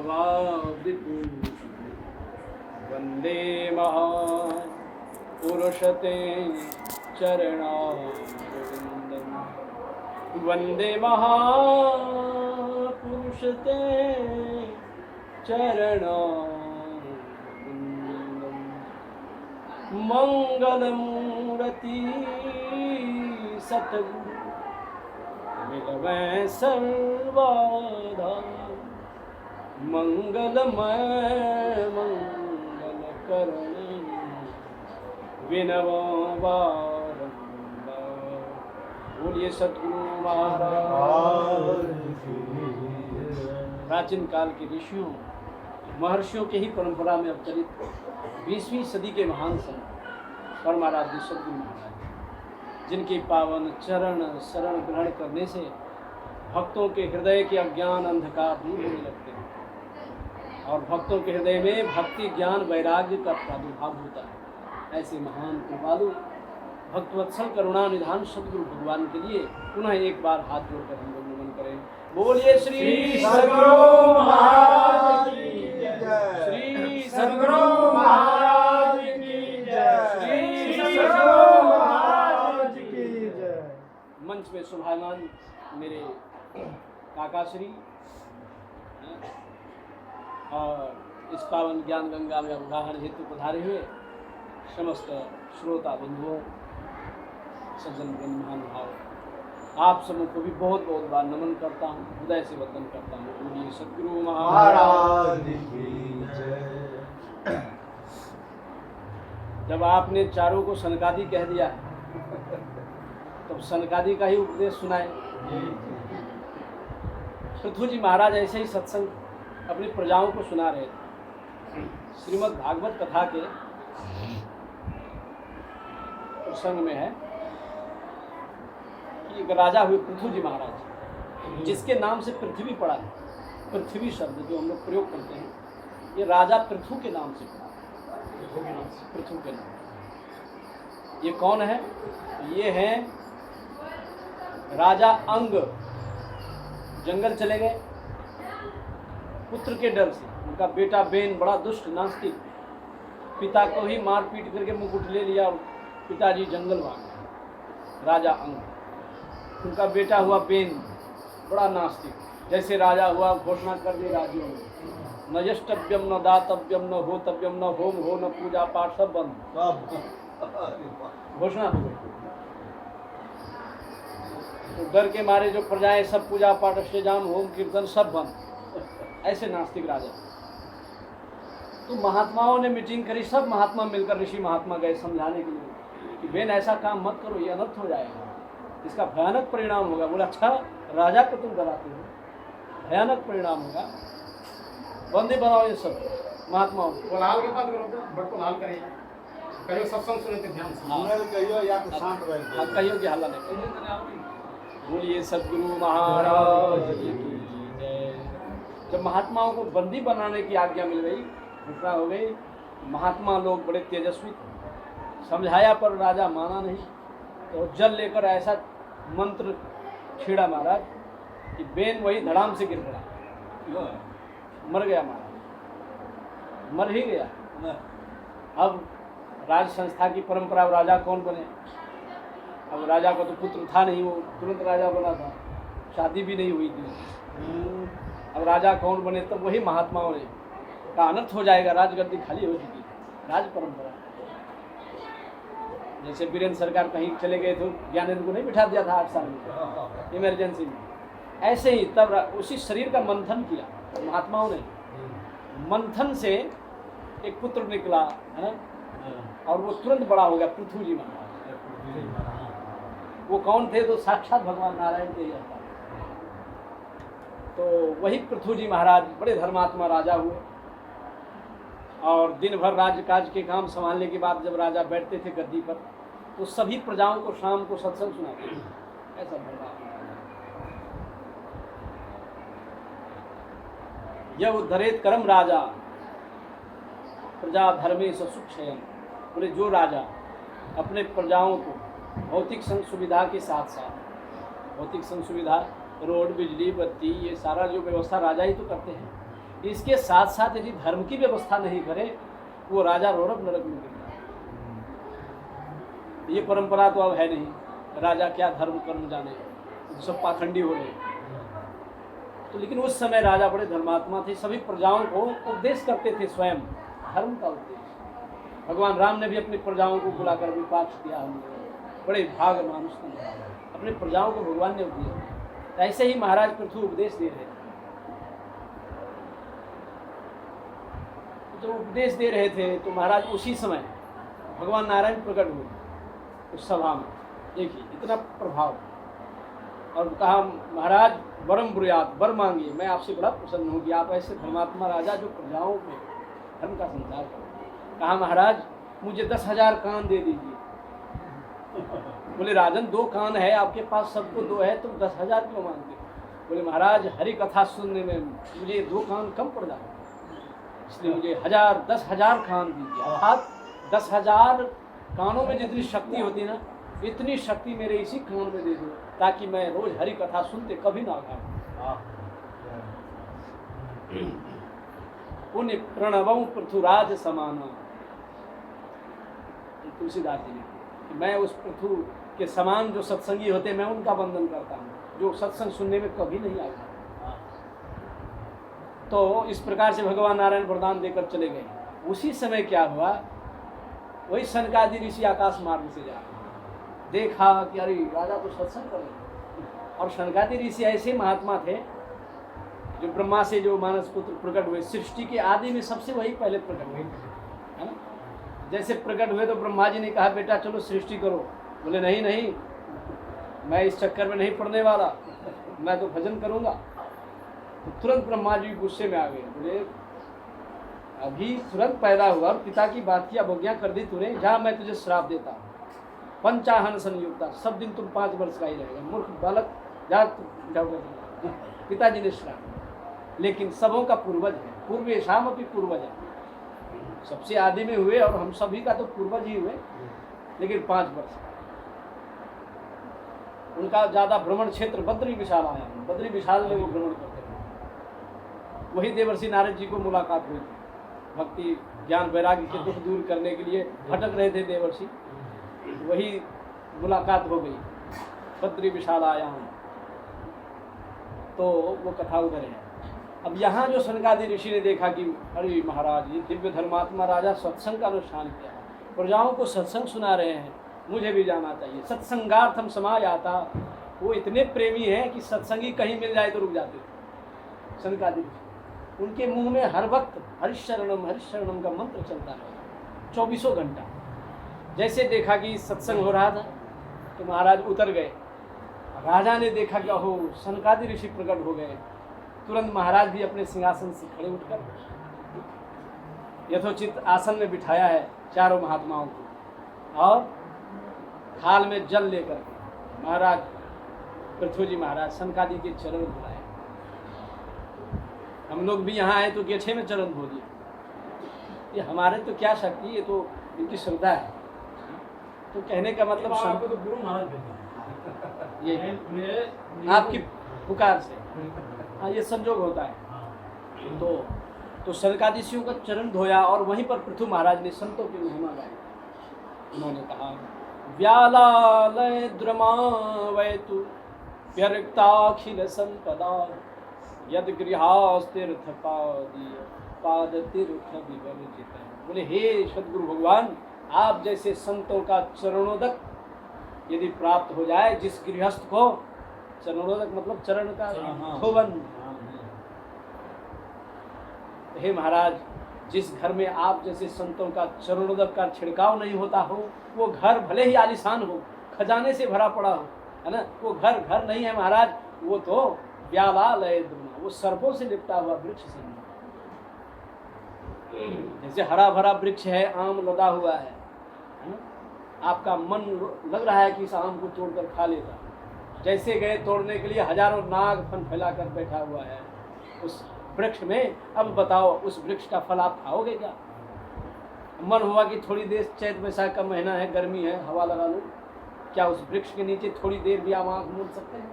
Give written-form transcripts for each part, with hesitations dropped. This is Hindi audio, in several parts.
भवाब्धिभूषणं वन्दे महापुरुषते चरणारविन्दं वन्दे महापुरुषते चरणारविन्दं मंगलमूर्ति सतगुरु मिलवै सर्वदा मंगलमय मंगलकरण विनव बारंबार। बोलिए सतगुरु महाराज। प्राचीन काल के ऋषियों महर्षियों के ही परंपरा में अवतरित 20वीं सदी के महान संत परमाराध्य सतगुरु महाराज, जिनके पावन चरण शरण ग्रहण करने से भक्तों के हृदय के अज्ञान अंधकार दूर होने लगते हैं और भक्तों के हृदय में भक्ति ज्ञान वैराग्य का प्रादुर्भाव होता है। ऐसे महान कृपालु भक्तवत्सल करुणा निधान सतगुरु भगवान के लिए पुनः एक बार हाथ जोड़कर हम लोग नमन करें। बोलिए श्री सतगुरु महाराज की जय। श्री सतगुरु महाराज की जय। श्री सतगुरु महाराज की जय। मंच में शोभायमान मेरे काका श्री और इस पावन ज्ञान गंगा में अवगाहन हेतु पधारे हुए समस्त श्रोता बंधुओं सज्जन महानुभाव, आप सबों को भी बहुत बहुत बार नमन करता हूँ, हृदय से वंदन करता हूँ। बोलिए सतगुरु महाराज की जय। जब आपने चारों को सनकादि कह दिया तब सनकादि का ही उपदेश सुनाए। पृथु जी महाराज ऐसे ही सत्संग अपनी प्रजाओं को सुना रहे थे। श्रीमद् भागवत कथा के प्रसंग में है कि एक राजा हुए पृथु जी महाराज, जिसके नाम से पृथ्वी पड़ा है। पृथ्वी शब्द जो हम लोग प्रयोग करते हैं ये राजा पृथु के नाम से पड़ा, पृथु के नाम। ये कौन है? ये हैं राजा अंग। जंगल चले गए पुत्र के डर से। उनका बेटा बेन बड़ा दुष्ट नास्तिक, पिता को ही मार पीट करके मुकुट ले लिया, पिताजी जंगल भाग गए। राजा अंग। उनका बेटा हुआ बेन बड़ा नास्तिक। जैसे राजा हुआ घोषणा कर दी राज्यों में, न यष्टव्यम न दातव्यम न होतव्यम न होम हो न पूजा पाठ सब बंद। घोषणा हो गई। तो डर के मारे जो प्रजाएं सब पूजा पाठ अष्टजाम होम कीर्तन सब बंद। ऐसे नास्तिक राजा। तो महात्माओं ने मीटिंग करी, सब महात्मा मिलकर ऋषि महात्मा गए समझाने के लिए कि बेन ऐसा काम मत करो, ये अनर्थ हो जाएगा, इसका भयानक परिणाम होगा। बोला अच्छा राजा को तुम डराते हो, भयानक परिणाम होगा, बंदी बनाओ ये सब महात्माओं को। लाल के पास करो, बट को लाल करिए, कहियो सत्संग सुने तो ध्यान से कहियो या तो शांत रहिए, कहियो कि हल्ला नहीं। बोलिए सद्गुरु महाराज की जय। जब महात्माओं को बंदी बनाने की आज्ञा मिल गई, घोषणा हो गई, महात्मा लोग बड़े तेजस्वी, समझाया पर राजा माना नहीं। तो जल लेकर ऐसा मंत्र छेड़ा महाराज कि बेन वही धड़ाम से गिर पड़ा, मर गया महाराज, मर ही गया। अब राज संस्था की परंपरा, राजा कौन बने? अब राजा को तो पुत्र था नहीं, वो तुरंत राजा बना था, शादी भी नहीं हुई थी। अब राजा कौन बने? तब वही महात्माओं ने का अनर्थ हो जाएगा, राजगद्दी खाली हो चुकी, राज परंपरा। जैसे वीरेंद्र सरकार कहीं चले गए तो ज्ञानेंद्र को नहीं बिठा दिया था 8 साल में इमरजेंसी में। ऐसे ही तब उसी शरीर का मंथन किया महात्माओं ने। मंथन से एक पुत्र निकला है और वो तुरंत बड़ा हो गया, पृथु जी महाराज। वो कौन थे? तो साक्षात भगवान नारायण के ही अवतार। तो वही पृथु जी महाराज बड़े धर्मात्मा राजा हुए और दिन भर राजकाज के काम संभालने के बाद जब राजा बैठते थे गद्दी पर तो सभी प्रजाओं को शाम को सत्संग सुनाते थे। ऐसा यह उद्धरेत करम राजा प्रजा धर्मे सुख क्षयम। बोले जो राजा अपने प्रजाओं को भौतिक संग सुविधा के साथ साथ, भौतिक संग सुविधा रोड बिजली बत्ती ये सारा जो व्यवस्था राजा ही तो करते हैं, इसके साथ साथ यदि धर्म की व्यवस्था नहीं करे वो राजा रौरव नरक में गिरता है। ये परंपरा तो अब है नहीं, राजा क्या धर्म कर्म जाने, सब पाखंडी हो गए। तो लेकिन उस समय राजा बड़े धर्मात्मा थे, सभी प्रजाओं को उपदेश करते थे, स्वयं धर्म का उपदेश। भगवान राम ने भी अपनी प्रजाओं को बुलाकर विपाक्ष किया, हमने बड़े भाग मानुष थे, अपनी प्रजाओं को भगवान ने उपदेश दिया। ऐसे ही महाराज पृथु उपदेश दे रहे थे। जब उपदेश दे रहे थे तो महाराज उसी समय भगवान नारायण प्रकट हुए उस सभा में। देखिए इतना प्रभाव, और कहा महाराज वरम ब्रुयात, वर मांगिए, मैं आपसे बड़ा प्रसन्न हूँ कि आप ऐसे धर्मात्मा राजा जो प्रजाओं में धर्म का संचार करो। कहा महाराज मुझे 10,000 कान दे दीजिए। बोले राजन 2 कान है आपके पास, सबको 2 है, तुम 10,000 क्यों मांगते? बोले महाराज हरि कथा सुनने में मुझे 2 कान कम पड़ जाए, इसलिए मुझे 10,000 कान दीजिए। अर्थात 10,000 कानों में जितनी शक्ति होती है ना, इतनी शक्ति मेरे इसी कान में दे दो, ताकि मैं रोज हरि कथा सुनते कभी ना खाऊं। पुण्य प्रणवं पृथुराज समाना, तुलसीदास जी ने कि मैं उस पृथु के समान जो सत्संगी होते मैं उनका वंदन करता हूँ, जो सत्संग सुनने में कभी नहीं आया। तो इस प्रकार से भगवान नारायण वरदान देकर चले गए। उसी समय क्या हुआ, वही सनकादि ऋषि आकाश मार्ग से जा देखा कि अरे राजा तो सत्संग कर रहे। और सनकादि ऋषि ऐसे महात्मा थे जो ब्रह्मा से जो मानस पुत्र प्रकट हुए, सृष्टि के आदि में सबसे वही पहले प्रकट हुए, है ना। जैसे प्रकट हुए तो ब्रह्मा जी ने कहा बेटा चलो सृष्टि करो। बोले नहीं नहीं, मैं इस चक्कर में नहीं पड़ने वाला, मैं तो भजन करूँगा। तो तुरंत ब्रह्मा जी गुस्से में आ गए। बोले अभी तुरंत पैदा हुआ और पिता की बात की अवज्ञा कर दी तूने, जहाँ मैं तुझे श्राप देता हूँ, पंचाहन संयुक्ता, सब दिन तुम 5 वर्ष का ही रहेगा, मूर्ख बालक, जा जाओगे। पिताजी ने श्राप, लेकिन सबों का पूर्वज है, पूर्वेशाम अपनी पूर्वज है, सबसे आदि में हुए और हम सभी का तो पूर्वज ही हुए, लेकिन 5 वर्ष। उनका ज्यादा भ्रमण क्षेत्र बद्री विशाल आया, बद्री विशाल में वो भ्रमण करते थे। वही देवर्षि नारद जी को मुलाकात हुई थी, भक्ति ज्ञान वैराग्य के दुख दूर करने के लिए भटक रहे थे देवर्षि, वही मुलाकात हो गई बद्री विशाल आया। तो वो कथा उधर है। अब यहाँ जो सनकादि ऋषि ने देखा कि अरे महाराज ये दिव्य धर्मात्मा राजा सत्संग का अनुष्ठान किया, प्रजाओं को सत्संग सुना रहे हैं, मुझे भी जाना चाहिए। सत्संगार्थम समायाता, वो इतने प्रेमी हैं कि सत्संगी कहीं मिल जाए तो रुक जाते थे सनकादि ऋषि। उनके मुंह में हर वक्त हरिशरणम का मंत्र चलता रहा 24 घंटा। जैसे देखा कि सत्संग हो रहा था तो महाराज उतर गए। राजा ने देखा कि ओहो सनकादि ऋषि प्रकट हो गए। तुरंत महाराज भी अपने सिंहासन से खड़े उठकर यथोचित आसन में बिठाया है चारों महात्माओं को, और थाल में जल लेकर महाराज पृथ्वी जी महाराज सनकादि के चरण धुलाए। हम लोग भी यहाँ आए तो गेठे में चरण धो दिए। ये हमारे तो क्या शक्ति, ये तो इनकी श्रद्धा है। तो कहने का मतलब आपको तो गुरु महाराज ये आपकी पुकार से, हाँ ये संजोग होता है। तो सनकादिशियों का चरण धोया और वहीं पर पृथु महाराज ने संतों की महिमा गाई। उन्होंने कहा व्यालालय द्रमावैतु व्यर्क्ताखिल संपदा यद गृहास्तीर्थ पाद तीर्थ विवर्जित। बोले हे सद्गुरु भगवान, आप जैसे संतों का चरणोदक यदि प्राप्त हो जाए, जिस गृहस्थ को, चरणोदक मतलब चरण का धोवन, हे महाराज जिस घर में आप जैसे संतों का चरणोदक का छिड़काव नहीं होता हो, वो घर भले ही आलीशान हो, खजाने से भरा पड़ा हो, है ना, वो घर घर नहीं है महाराज, वो तो व्यालालय द्रुमा, वो सर्पों से लिपटा हुआ वृक्ष से। जैसे हरा भरा वृक्ष है, आम लदा हुआ है ना? आपका मन लग रहा है कि इस आम को तोड़कर खा लेता, जैसे गए तोड़ने के लिए हजारों नाग फन फैलाकर बैठा हुआ है उस वृक्ष में। अब बताओ उस वृक्ष का फल आप खाओगे क्या? मन हुआ कि थोड़ी देर, चैत वैशाख का महीना है, गर्मी है, हवा लगा लो, क्या उस वृक्ष के नीचे थोड़ी देर भी आप आँख मूंद सकते हैं?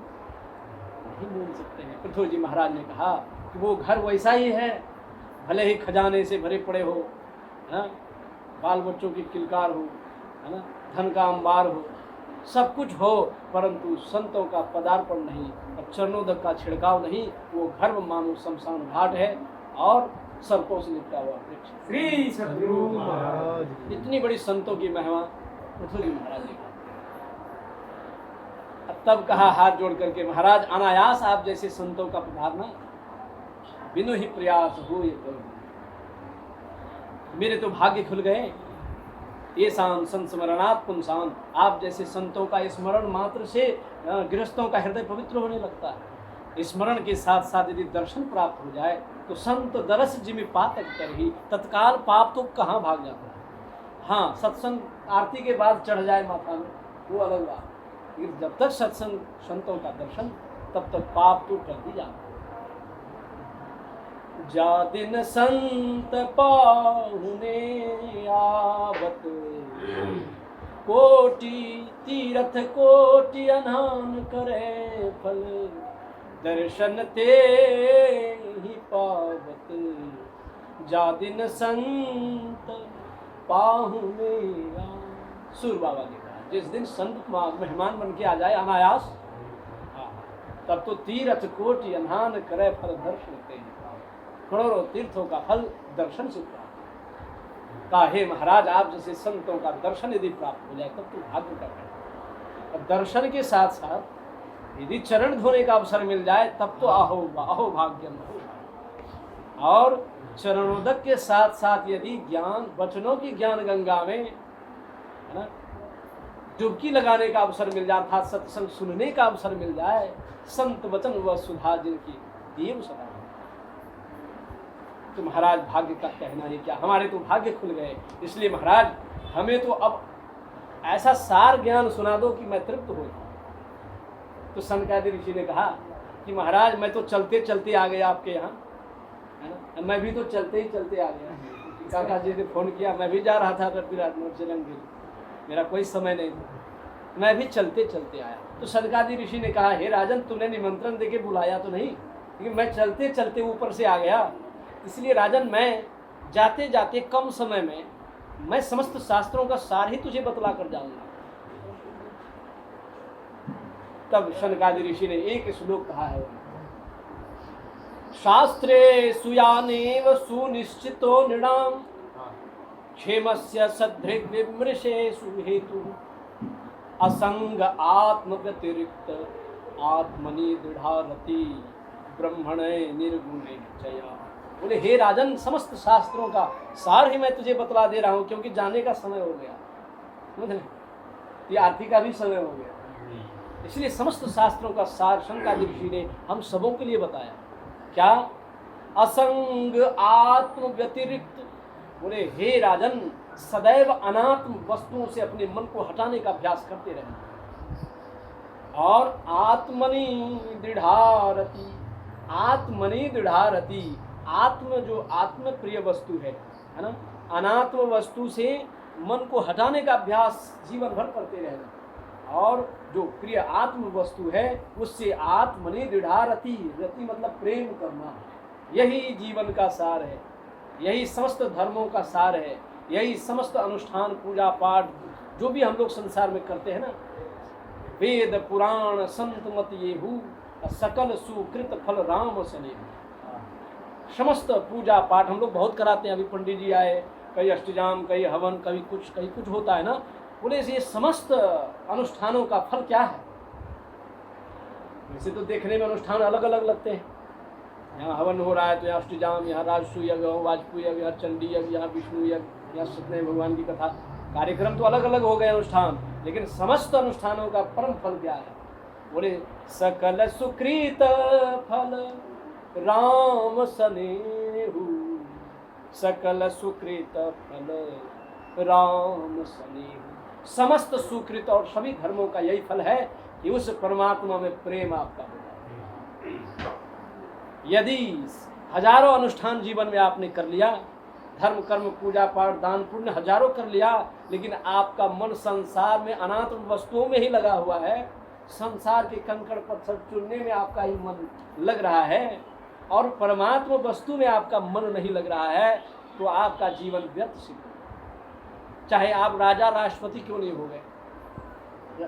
नहीं मूंद सकते हैं। पृथ्वी जी महाराज ने कहा कि वो घर वैसा ही है भले ही खजाने से भरे पड़े हो, है ना, बाल बच्चों की किलकार हो, है ना, धन का अंबार हो, सब कुछ हो, परंतु संतों का पदार्पण नहीं और चरणोदक का छिड़काव नहीं, वो घर मानो शमशान घाट है और सर्पों से लिपटा हुआ वृक्ष। श्री सद्गुरु महाराज। इतनी बड़ी संतों की महिमा पृथ्वी महाराज ने कहा। अब तब कहा हाथ जोड़ करके, महाराज अनायास आप जैसे संतों का पधारना बिनु ही प्रयास हो ये करो। मेरे तो भाग्य खुल गए। ये शाम संस्मरणात् पुंसान, आप जैसे संतों का स्मरण मात्र से गृहस्थों का हृदय पवित्र होने लगता है। स्मरण के साथ साथ यदि दर्शन प्राप्त हो जाए तो संत दरस जिमि पातक कर ही तत्काल पाप तो कहाँ भाग जाता है। हाँ, सत्संग आरती के बाद चढ़ जाए माथा में वो अलग बात, लेकिन जब तक सत्संग संतों का दर्शन तब तक पाप तो कर दी जाता है। जा दिन संत पाहुने आवत, कोटि तीरथ कोटि अनहान करे फल, दर्शन ते ही पावत। जा दिन संत पाहुने आवत। सूर बाबा ने कहा, जिस दिन संत मेहमान बन के आ जाए अनायास, तब तो तीरथ कोटि अनहान करे फल, दर्शन ते ही करोड़ों तीर्थों का फल दर्शन से प्राप्त। कहा, हे महाराज आप जैसे संतों का दर्शन यदि प्राप्त हो जाए तब तो भाग्य का है। और दर्शन के साथ साथ यदि चरण धोने का अवसर मिल जाए तब तो अहो अहो भाग्यम। और चरणोदक के साथ साथ यदि ज्ञान वचनों की ज्ञान गंगा में, है ना, डुबकी लगाने का अवसर मिल जाए, अर्थात सत्संग सुनने का अवसर मिल जाए, संत वचन व सुधा जिनकी देव सदा, तो महाराज भाग्य का कहना ही क्या, हमारे तो भाग्य खुल गए। इसलिए महाराज हमें तो अब ऐसा सार ज्ञान सुना दो कि मैं तृप्त हो जाऊं। तो सनकादिक ऋषि ने कहा कि महाराज मैं तो चलते चलते आ गया आपके यहाँ, है ना, मैं भी तो चलते ही चलते आ गया। काका जी ने फोन किया, मैं भी जा रहा था मेरा कोई समय नहीं था, मैं भी चलते चलते आया। तो सनकादिक ऋषि ने कहा, हे राजन तुमने निमंत्रण देके बुलाया तो नहीं, लेकिन मैं चलते चलते ऊपर से आ गया, इसलिए राजन मैं जाते जाते कम समय में मैं समस्त शास्त्रों का सार ही तुझे बतला कर जाऊंगा। तब शनकादि ऋषि ने एक श्लोक कहा है, शास्त्रे सुयानेव सुनिश्चितो नृणाम क्षेमस्य सदृग् विमृशेषु हेतु असंग आत्म व्यतिरिक्त आत्मनि दृढ़ारति ब्रह्मणे निर्गुणे जया। बोले, हे राजन समस्त शास्त्रों का सार ही मैं तुझे बतला दे रहा हूँ, क्योंकि जाने का समय हो गया, समझ रहे, ये आरती का भी समय हो गया, इसलिए समस्त शास्त्रों का सार शनकादिक ऋषि ने हम सबों के लिए बताया। क्या? असंग आत्म व्यतिरिक्त। बोले, हे राजन सदैव अनात्म वस्तुओं से अपने मन को हटाने का अभ्यास करते रहना। और आत्मनि दृढ़ारति, आत्मनि दृढ़ारति, आत्म जो आत्म प्रिय वस्तु है ना, अनात्म वस्तु से मन को हटाने का अभ्यास जीवन भर करते रहना। और जो प्रिय आत्म वस्तु है उससे आत्मनि दृढ़ारति, रति मतलब प्रेम करना, यही जीवन का सार है, यही समस्त धर्मों का सार है, यही समस्त अनुष्ठान पूजा पाठ जो भी हम लोग संसार में करते हैं ना, वेद पुराण संत मत येहू सकल सुकृत फल राम सने। समस्त पूजा पाठ हम लोग बहुत कराते हैं, अभी पंडित जी आए, कई अष्टजाम, कई हवन, कभी कुछ होता है ना। बोले ये समस्त अनुष्ठानों का फल क्या है? वैसे तो देखने में अनुष्ठान अलग अलग लगते हैं, यहाँ हवन हो रहा है तो यहाँ अष्टजाम, यहाँ राजसू यज्ञ, वाजपेयी यज्ञ, यहाँ चंडी यज्ञ, यहाँ विष्णु यज्ञ, यहाँ सत्यनारायण भगवान की कथा, कार्यक्रम तो अलग अलग हो गए अनुष्ठान, लेकिन समस्त अनुष्ठानों का परम फल क्या है? बोले सकल सुकृत फल राम सनेहु, सकल सुकृत फल राम सनेहु। समस्त सुकृत और सभी धर्मों का यही फल है कि उस परमात्मा में प्रेम आपका होगा। यदि हजारों अनुष्ठान जीवन में आपने कर लिया, धर्म कर्म पूजा पाठ दान पुण्य हजारों कर लिया, लेकिन आपका मन संसार में अनात्म वस्तुओं में ही लगा हुआ है, संसार के कंकड़ पत्थर चुनने में आपका ही मन लग रहा है, और परमात्मा वस्तु में आपका मन नहीं लग रहा है तो आपका जीवन व्यर्थ सिद्ध होगा, चाहे आप राजा राष्ट्रपति क्यों नहीं हो गए।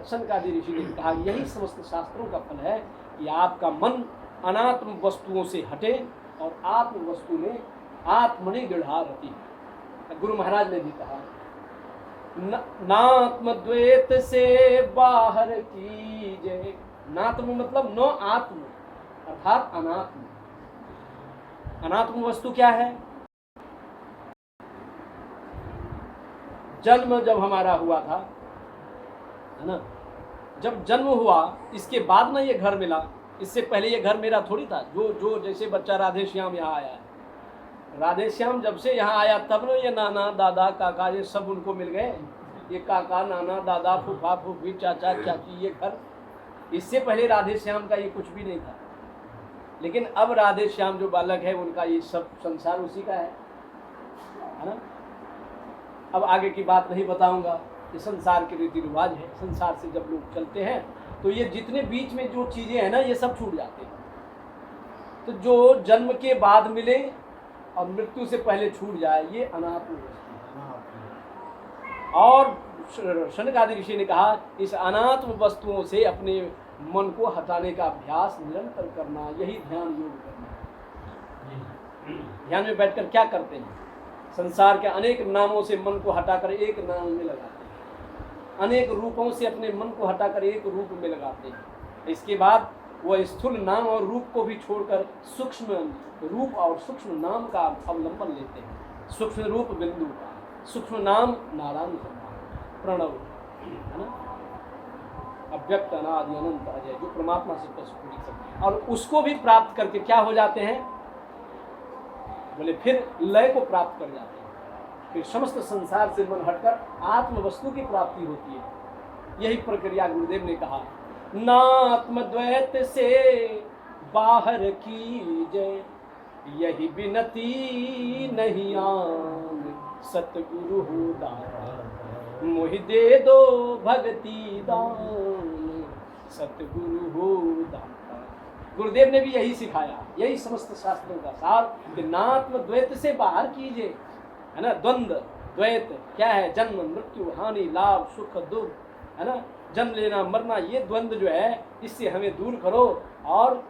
सनकादि ऋषि ने कहा यही समस्त शास्त्रों का फल है कि आपका मन अनात्म वस्तुओं से हटे और आत्म वस्तु में आत्मनि दृढ़ा रहती है। गुरु महाराज ने भी कहा नात्मद्वैत से बाहर कीजिए। नात्म मतलब नो आत्म अर्थात अनात्म। अनात्म वस्तु क्या है? जन्म जब हमारा हुआ था, है ना, जब जन्म हुआ इसके बाद ना ये घर मिला, इससे पहले ये घर मेरा थोड़ी था। जो जैसे बच्चा राधे श्याम यहाँ आया है, राधे श्याम जब से यहाँ आया तब ना ये नाना दादा काका ये सब उनको मिल गए। ये काका नाना दादा फूफा फूफी चाचा चाची ये घर, इससे पहले राधे श्याम का ये कुछ भी नहीं था। लेकिन अब राधे श्याम जो बालक है उनका ये सब संसार उसी का है ना। अब आगे की बात नहीं बताऊंगा, ये संसार के रीति रिवाज है। संसार से जब लोग चलते हैं तो ये जितने बीच में जो चीजें हैं ना ये सब छूट जाते हैं। तो जो जन्म के बाद मिले और मृत्यु से पहले छूट जाए ये अनात्म वस्तु है। और शनकादि ऋषि ने कहा इस अनात्म वस्तुओं से अपने मन को हटाने का अभ्यास निरंतर करना, यही ध्यान योग करना। ध्यान में बैठकर क्या करते हैं? संसार के अनेक नामों से मन को हटाकर एक नाम में लगाते हैं, अनेक रूपों से अपने मन को हटाकर एक रूप में लगाते हैं। इसके बाद वह स्थूल नाम और रूप को भी छोड़कर सूक्ष्म रूप और सूक्ष्म नाम का अवलंबन लेते हैं। सूक्ष्म रूप बिंदु का, सूक्ष्म नाम नारायण प्रणव, है ना, अव्यक्त अनादि अनंत अजय, जो परमात्मा से पशुपुरी सब, और उसको भी प्राप्त करके क्या हो जाते हैं? बोले फिर लय को प्राप्त कर जाते हैं। फिर समस्त संसार से मन हटकर आत्म वस्तु की प्राप्ति होती है। यही प्रक्रिया गुरुदेव ने कहा नात्मद्वैत से बाहर कीजिए, यही विनती नहीं आन सतगुरु हो दाता, मोहि दे दो भक्ति दान सतगुरु हो दाता। गुरुदेव ने भी यही सिखाया, यही समस्त शास्त्रों का सार कि नात्म द्वैत से बाहर कीजिए, है ना। द्वंद्व द्वैत क्या है? जन्म मृत्यु हानि लाभ सुख दुख, है ना, जन्म लेना मरना, ये द्वंद्व जो है इससे हमें दूर करो और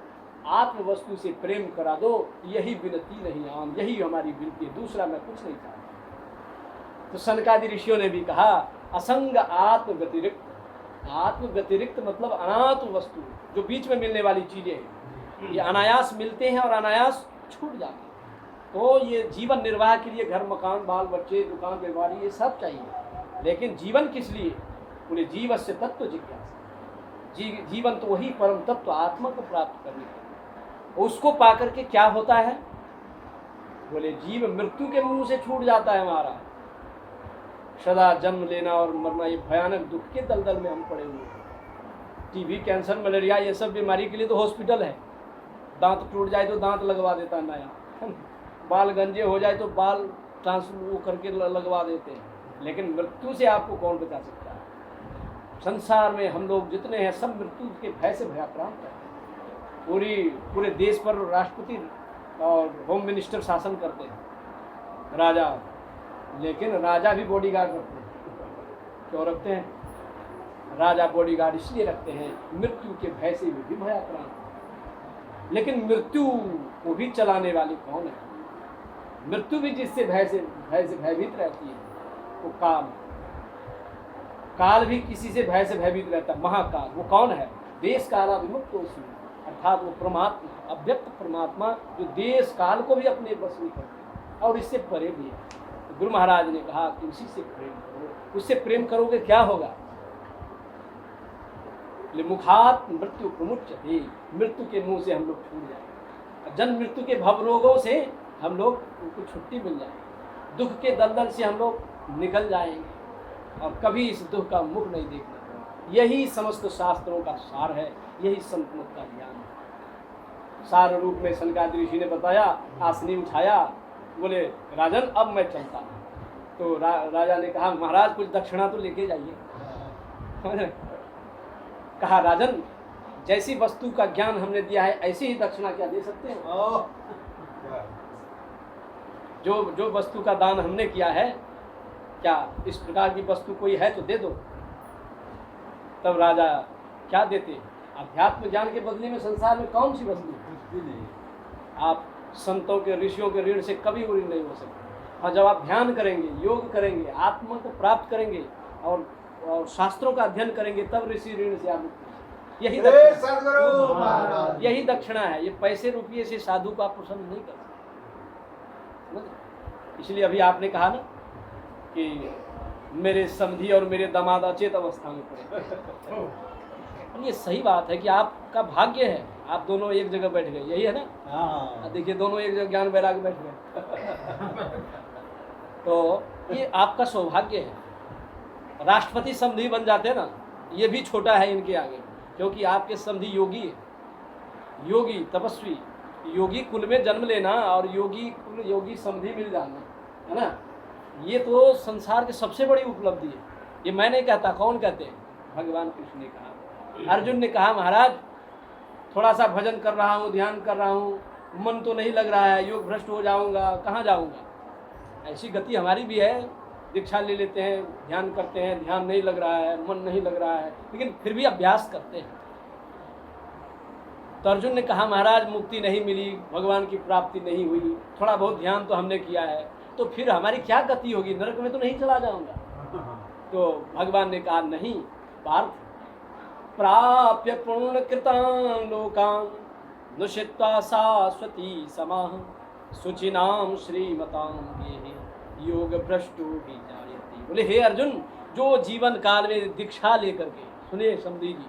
आत्म वस्तु से प्रेम करा दो। यही विनती नहीं आन, यही हमारी विनती है, दूसरा मैं कुछ नहीं चाहता। तो सनकादि ऋषियों ने भी कहा असंग आत्म व्यतिरिक्त। आत्म व्यतिरिक्त मतलब अनात्म वस्तु, जो बीच में मिलने वाली चीजें हैं, ये अनायास मिलते हैं और अनायास छूट जाते हैं। तो ये जीवन निर्वाह के लिए घर मकान बाल बच्चे दुकान व्यापारी ये सब चाहिए, लेकिन जीवन किस लिए? बोले जीव से तत्व जिज्ञासा। जीवन तो वही परम तत्व आत्मा को प्राप्त करने का। उसको पाकर के क्या होता है? बोले जीव मृत्यु के मुंह से छूट जाता है। हमारा सदा जन्म लेना और मरना, ये भयानक दुख के दलदल में हम पड़े हुए हैं। टीबी कैंसर मलेरिया ये सब बीमारी के लिए तो हॉस्पिटल है। दांत टूट जाए तो दांत लगवा देता है नया, बाल गंजे हो जाए तो बाल ट्रांसफर करके लगवा देते हैं। लेकिन मृत्यु से आपको कौन बचा सकता है? संसार में हम लोग जितने हैं सब मृत्यु के भय से भयाक्रांत हैं। पूरे देश पर राष्ट्रपति और होम मिनिस्टर शासन करते हैं, राजा, लेकिन राजा भी बॉडीगार्ड रखते हैं। क्यों रखते हैं? राजा बॉडीगार्ड इसलिए रखते हैं मृत्यु के भय से भी भयाक्रांत। लेकिन मृत्यु को भी चलाने वाले कौन है? मृत्यु भी जिससे भय से भयभीत रहती है वो काल भी किसी से भय से भयभीत रहता है। महाकाल वो कौन है? देश कालाभिमुक्त अर्थात वो परमात्मा, अव्यक्त परमात्मा, जो देश काल को भी अपने बस में करते हैं और इससे परे भी है। तो गुरु महाराज ने कहा कि उसी से प्रेम करो। उससे प्रेम करोगे क्या होगा? मुखात मृत्यु प्रमुच्यते, मृत्यु के मुंह से हम लोग छूट जाएंगे। जन्म मृत्यु के भव रोगों से हम लोग उनको छुट्टी मिल जाएगी। दुख के दलदल से हम लोग निकल जाएंगे और कभी इस दुख का मुख नहीं देखना। यही समस्त शास्त्रों का सार है, यही संतमत का ज्ञान है। सार रूप में सनकादि ऋषि ने बताया, आसनी उठाया, बोले राजन अब मैं चलता हूँ। तो राजा ने कहा महाराज कुछ दक्षिणा तो लेके जाइए। कहा राजन जैसी वस्तु का ज्ञान हमने दिया है ऐसी ही दक्षिणा क्या दे सकते हैं? जो वस्तु का दान हमने किया है, क्या इस प्रकार की वस्तु कोई है तो दे दो। तब राजा क्या देते? अध्यात्म ज्ञान के बदले में संसार में कौन सी वस्तु? कुछ भी नहीं। आप संतों के, ऋषियों के ऋण से कभी ऋण नहीं हो सकते। और जब आप ध्यान करेंगे, योग करेंगे, आत्मा को प्राप्त करेंगे और शास्त्रों का अध्ययन करेंगे, तब ऋषि ऋण से आप यही दक्षिणा है। ये पैसे रुपये से साधु को आप प्रसन्न नहीं कर सकते। इसलिए अभी आपने कहा ना कि मेरे समधी और मेरे दामाद अचेत अवस्था में पड़े। ये सही बात है कि आपका भाग्य है, आप दोनों एक जगह बैठ गए, यही है ना? हाँ। देखिए दोनों एक जगह ज्ञान वैराग्य बैठ गए। तो ये आपका सौभाग्य है। राष्ट्रपति समधी बन जाते ना, ये भी छोटा है इनके आगे, क्योंकि आपके समधी योगी है, योगी तपस्वी, योगी कुल में जन्म लेना और योगी कुल योगी समधी मिल जाना, है ना? ये तो संसार की सबसे बड़ी उपलब्धि है। ये मैं नहीं कहता, कौन कहते हैं? भगवान कृष्ण ने कहा। अर्जुन ने कहा महाराज थोड़ा सा भजन कर रहा हूँ, ध्यान कर रहा हूँ, मन तो नहीं लग रहा है, योग भ्रष्ट हो जाऊंगा, कहाँ जाऊंगा? ऐसी गति हमारी भी है। दीक्षा ले लेते हैं, ध्यान करते हैं, ध्यान नहीं लग रहा है, मन नहीं लग रहा है, लेकिन फिर भी अभ्यास करते हैं। तो अर्जुन ने कहा महाराज मुक्ति नहीं मिली, भगवान की प्राप्ति नहीं हुई, थोड़ा बहुत ध्यान तो हमने किया है, तो फिर हमारी क्या गति होगी? नरक में तो नहीं चला जाऊंगा। तो भगवान ने कहा नहीं पार्थ, प्राप्य पूर्ण कृतां लोकान् नुषित्वा शाश्वती समाः शुचिनां श्रीमतां गेहे योग भ्रष्टो भी जायते। बोले हे अर्जुन, जो जीवन काल में दीक्षा लेकर के, सुनिए समधी जी,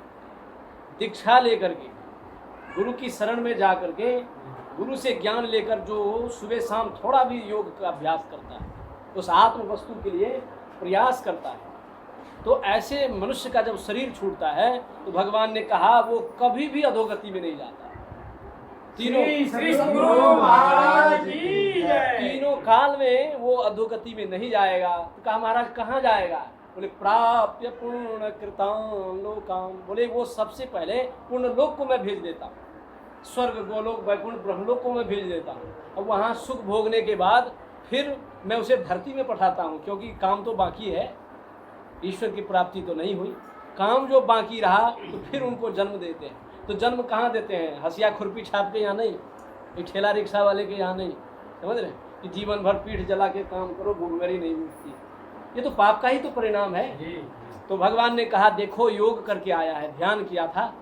दीक्षा लेकर के गुरु की शरण में जा करके गुरु से ज्ञान लेकर जो सुबह शाम थोड़ा भी योग का अभ्यास करता है, उस आत्म वस्तु के लिए प्रयास करता है, तो ऐसे मनुष्य का जब शरीर छूटता है तो भगवान ने कहा वो कभी भी अधोगति में नहीं जाता। तीनों काल में वो अधोगति में नहीं जाएगा। तो कहा महाराज कहाँ जाएगा? बोले प्राप्य पूर्ण कृतां लोकान्। बोले वो सबसे पहले पूर्ण लोक को मैं भेज देता हूँ, स्वर्ग गोलोक वैकुंठ ब्रह्मलोक को मैं भेज देता हूँ, और वहाँ सुख भोगने के बाद फिर मैं उसे धरती में पठाता हूँ, क्योंकि काम तो बाकी है, ईश्वर की प्राप्ति तो नहीं हुई, काम जो बाकी रहा तो फिर उनको जन्म देते हैं। तो जन्म कहाँ देते हैं? हसिया खुरपी छाप के यहाँ नहीं, एक ठेला रिक्शा वाले के यहाँ नहीं, समझ रहे? कि जीवन भर पीठ जला के काम करो, भूखमरी नहीं मिलती, ये तो पाप का ही तो परिणाम है। तो भगवान ने कहा देखो योग करके आया है, ध्यान किया था,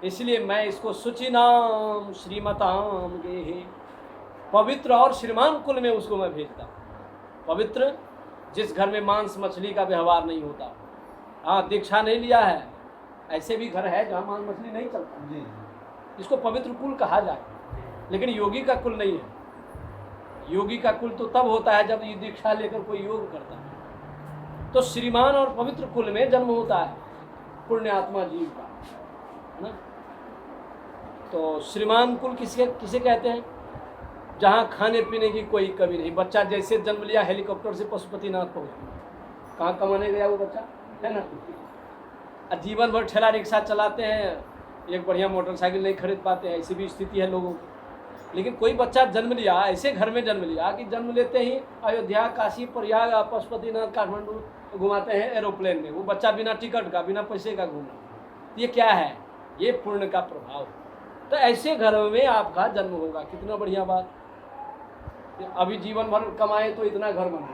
इसलिए मैं इसको शुचिनाम श्रीमताम गेहे, पवित्र और श्रीमान कुल में उसको मैं भेजता हूँ। पवित्र जिस घर में मांस मछली का व्यवहार नहीं होता। हाँ दीक्षा नहीं लिया है, ऐसे भी घर है जहाँ मांस मछली नहीं चलता जी, इसको पवित्र कुल कहा जाए, लेकिन योगी का कुल नहीं है। योगी का कुल तो तब होता है जब ये दीक्षा लेकर कोई योग करता है। तो श्रीमान और पवित्र कुल में जन्म होता है पुण्य आत्मा जीव का, है ना? तो श्रीमान कुल किसे कहते हैं? जहाँ खाने पीने की कोई कमी नहीं। बच्चा जैसे जन्म लिया हेलीकॉप्टर से पशुपतिनाथ पहुँच गया, कहाँ कमाने गया वो बच्चा, है ना? जीवन भर ठेला रिक्शा चलाते हैं, एक बढ़िया मोटरसाइकिल नहीं खरीद पाते हैं, ऐसी भी स्थिति है लोगों की। लेकिन कोई बच्चा जन्म लिया, ऐसे घर में जन्म लिया कि जन्म लेते ही अयोध्या, काशी, प्रयाग, पशुपतिनाथ, काठमांडू घुमाते हैं एरोप्लेन में, वो बच्चा बिना टिकट का, बिना पैसे का घूमा। ये क्या है? ये पुण्य का प्रभाव। तो ऐसे घरों में आपका जन्म होगा, कितना बढ़िया बात। अभी जीवन भर कमाए तो इतना घर बना,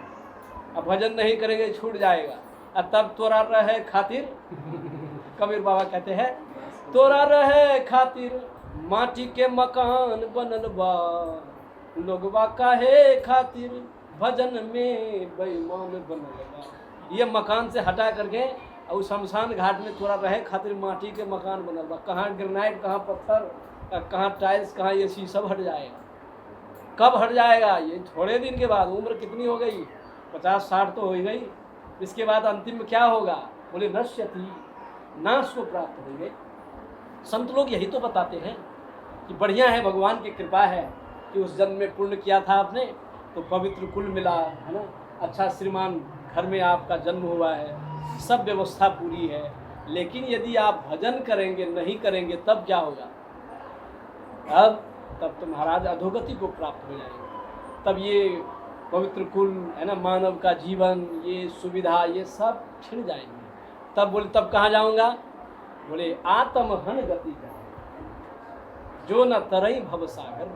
अब भजन नहीं करेंगे छूट जाएगा। और तब तोरा रहे खातिर कबीर बाबा कहते हैं तोरा रहे खातिर माटी के मकान बनल बा, लोगवा काहे खातिर भजन में बेईमान बनल बा। ये मकान से हटा करके और शमशान घाट में तोरा रहे खातिर माटी के मकान बनल बा। कहाँ ग्रेनाइट, कहाँ पत्थर, कहाँ टाइल्स, कहाँ ये सब हट जाएगा। कब हट जाएगा? ये थोड़े दिन के बाद। उम्र कितनी हो गई? 50-60 तो हो ही गई। इसके बाद अंतिम में क्या होगा? बोले नश्यति, नाश को प्राप्त हो गए। संत लोग यही तो बताते हैं कि बढ़िया है, भगवान की कृपा है कि उस जन्म में पुण्य किया था आपने तो पवित्र कुल मिला, है ना? अच्छा श्रीमान घर में आपका जन्म हुआ है, सब व्यवस्था पूरी है, लेकिन यदि आप भजन करेंगे नहीं करेंगे तब क्या होगा? तब तो महाराज अधोगति को प्राप्त हो जाएंगे। तब ये पवित्र कुल है ना, मानव का जीवन, ये सुविधा, ये सब छिड़ जाएंगे। तब बोले तब कहाँ जाऊंगा? बोले आत्महन गति का जो न तरई भव सागर,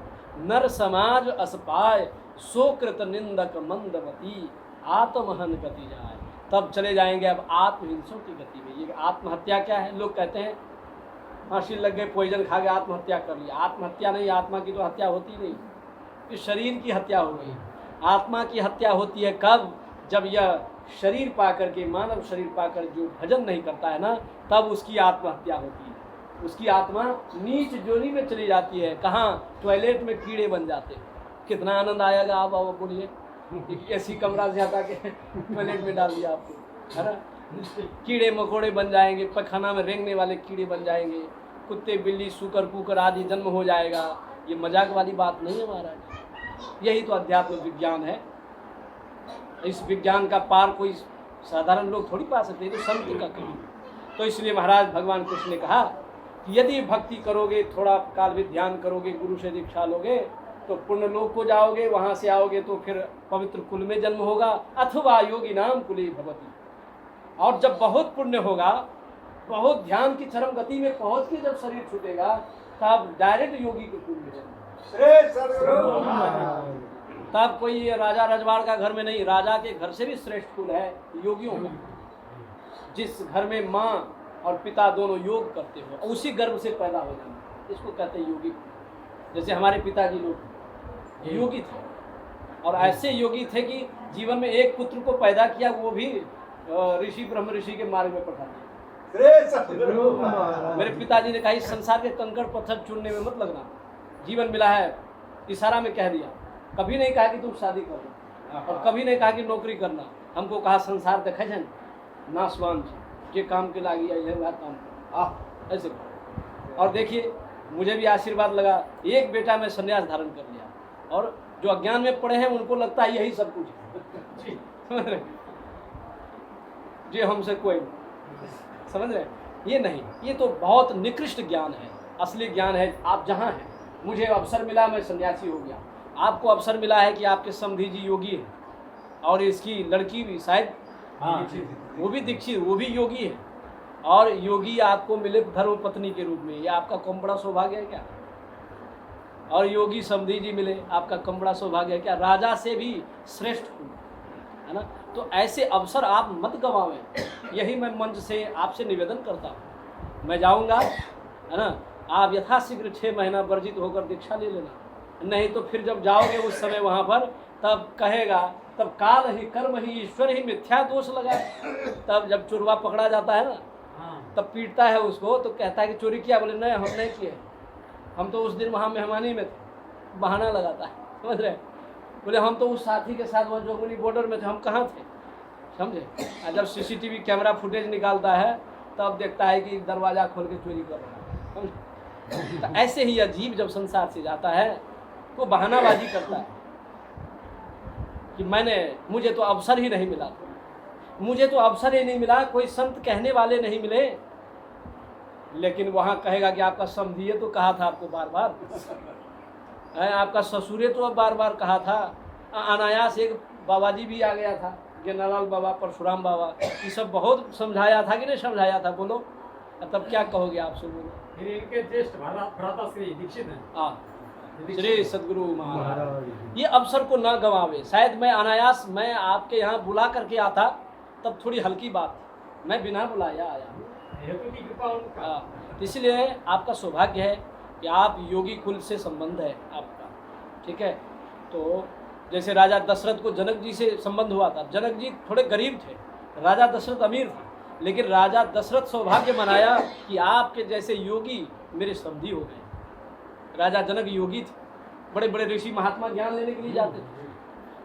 नर समाज असपाय सो कृत निंदक मंदमती, आत्महन गति जाए। तब चले जाएंगे अब आत्महिंसों की गति में। ये आत्महत्या क्या है? लोग कहते हैं फांसी लग गए, पॉइजन खा के आत्महत्या कर लिया। आत्महत्या नहीं, आत्मा की तो हत्या होती नहीं, इस शरीर की हत्या हो गई। आत्मा की हत्या होती है कब? जब यह शरीर पाकर के, मानव शरीर पाकर जो भजन नहीं करता है ना, तब उसकी आत्महत्या होती है। उसकी आत्मा नीच जोनी में चली जाती है। कहाँ? टॉयलेट में कीड़े बन जाते हैं। कितना आनंद आएगा? आप आओ बोलिए, ऐसी कमरा से हटा के टॉयलेट में डाल दिया आपको, है ना? कीड़े मकोड़े बन जाएंगे, पैखाना में रेंगने वाले कीड़े बन जाएंगे, कुत्ते बिल्ली सूकर कुकर आदि जन्म हो जाएगा। ये मजाक वाली बात नहीं है महाराज, यही तो अध्यात्म विज्ञान है। इस विज्ञान का पार कोई साधारण लोग थोड़ी पा सकते, तो संत का काम। तो इसलिए महाराज भगवान कृष्ण ने कहा कि यदि भक्ति करोगे, थोड़ा काल भी ध्यान करोगे, गुरु से दीक्षा लोगे तो पुण्य लोक को जाओगे, वहाँ से आओगे तो फिर पवित्र कुल में जन्म होगा, अथवा योगी नाम कुले भवती। और जब बहुत पुण्य होगा, बहुत ध्यान की चरम गति में पहुँच के जब शरीर छूटेगा, तब डायरेक्ट योगी के कुल में जन्म। तब कोई राजा रजवाड़ का घर में नहीं, राजा के घर से भी श्रेष्ठ कुल है योगियों का। जिस घर में माँ और पिता दोनों योग करते हो, उसी गर्भ से पैदा हो जाना, इसको कहते हैं योगी। जैसे हमारे पिताजी लोग योगी थे, और ऐसे योगी थे कि जीवन में एक पुत्र को पैदा किया, वो भी ऋषि ब्रह्म ऋषि के मार्ग में पठा दिया। मेरे पिताजी ने कहा इस संसार के कंकड़ पत्थर चुनने में मत लगना, जीवन मिला है, इशारा में कह दिया। कभी नहीं कहा कि तुम शादी करो, और कभी नहीं कहा कि नौकरी करना। हमको कहा संसार देखे छन नासवान जे काम के लागी आई है वह काम करो, ऐसे करो। और देखिए मुझे भी आशीर्वाद लगा, एक बेटा में संन्यास धारण कर लिया, और जो अज्ञान में पड़े हैं उनको लगता है यही सब कुछ है। जी हमसे कोई समझ रहे, ये नहीं, ये तो बहुत निकृष्ट ज्ञान है। असली ज्ञान है आप जहाँ हैं। मुझे अवसर मिला, मैं सन्यासी हो गया। आपको अवसर मिला है कि आपके समधी जी योगी है, और इसकी लड़की भी शायद वो भी दीक्षित, वो भी योगी है, और योगी आपको मिले धर्म पत्नी के रूप में, ये आपका कम बड़ा सौभाग्य है क्या? और योगी समधी जी मिले, आपका कम बड़ा सौभाग्य है क्या? राजा से भी श्रेष्ठ है ना। तो ऐसे अवसर आप मत गंवावें, यही मैं मंच से आपसे निवेदन करता हूँ। मैं जाऊँगा, है ना, आप यथाशीघ्र 6 महीना वर्जित होकर दीक्षा ले लेना, नहीं तो फिर जब जाओगे उस समय वहाँ पर, तब कहेगा, तब काल ही कर्म ही ईश्वर ही मिथ्या दोष लगा। तब जब चोरवा पकड़ा जाता है ना, तब पीटता है उसको, तो कहता है कि चोरी किया? बोले नहीं, हम नहीं किए, हम तो उस दिन वहाँ मेहमानी में थे। बहाना लगाता है, समझ रहे? बोले हम तो उस साथी के साथ वहाँ जोगबनी बॉर्डर में थे, हम कहाँ थे, समझे? जब सीसीटीवी कैमरा फुटेज निकालता है, तब देखता है कि दरवाज़ा खोल के चोरी कर रहा है। तो ऐसे ही अजीब जब संसार से जाता है, वो बहानाबाजी करता है कि मुझे तो अवसर ही नहीं मिला, मुझे तो अवसर ही नहीं मिला, कोई संत कहने वाले नहीं मिले। लेकिन वहाँ कहेगा कि आपका समझिए तो कहा था आपको बार बार, आपका ससुरे तो अब बार बार कहा था। अनायास एक बाबा जी भी आ गया था, गेनालाल बाबा, परशुराम बाबा, ये सब बहुत समझाया था कि नहीं समझाया था? बोलो, तब क्या कहोगे आप सब? बोलो। फिर इनके ज्येष्ठ भ्राता श्री दीक्षित हैं, श्री सदगुरु महाराज, ये अवसर को न गंवावे। शायद मैं अनायास मैं आपके यहाँ बुला करके आता, तब थोड़ी हल्की बात, मैं बिना बुलाया आया। हेतु की कृपा उनका। इसलिए आपका सौभाग्य है कि आप योगी कुल से संबंध है आपका, ठीक है। तो जैसे राजा दशरथ को जनक जी से संबंध हुआ था, जनक जी थोड़े गरीब थे, राजा दशरथ अमीर था, लेकिन राजा दशरथ सौभाग्य मनाया कि आपके जैसे योगी मेरे समधी हो गए। राजा जनक योगी थे, बड़े बड़े ऋषि महात्मा ज्ञान लेने के लिए जाते थे।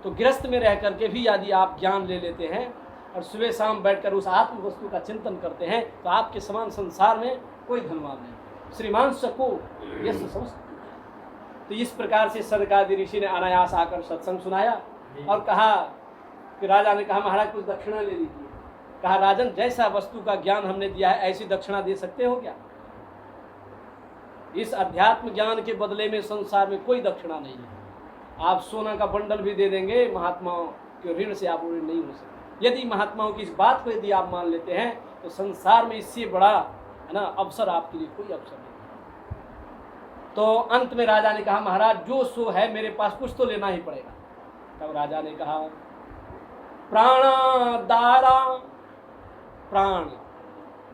तो गृहस्थ में रह करके भी यदि आप ज्ञान ले लेते हैं और सुबह शाम बैठकर उस आत्म वस्तु का चिंतन करते हैं, तो आपके समान संसार में कोई धनवान नहीं। श्रीमान सको यश समस्त। तो इस प्रकार से सनकादि ऋषि ने अनायास आकर सत्संग सुनाया और कहा कि राजा ने कहा महाराज कुछ दक्षिणा ले लीजिए। कहा राजन, जैसा वस्तु का ज्ञान हमने दिया है ऐसी दक्षिणा दे सकते हो क्या? इस अध्यात्म ज्ञान के बदले में संसार में कोई दक्षिणा नहीं है। आप सोना का बंडल भी दे देंगे, महात्माओं के ऋण से आप ऋण नहीं हो सकते। यदि महात्माओं की इस बात को यदि आप मान लेते हैं तो संसार में इससे बड़ा है ना अवसर आपके लिए कोई अवसर नहीं। तो अंत में राजा ने कहा महाराज जो सो है मेरे पास, कुछ तो लेना ही पड़ेगा। तब राजा ने कहा प्राणादारा, प्राण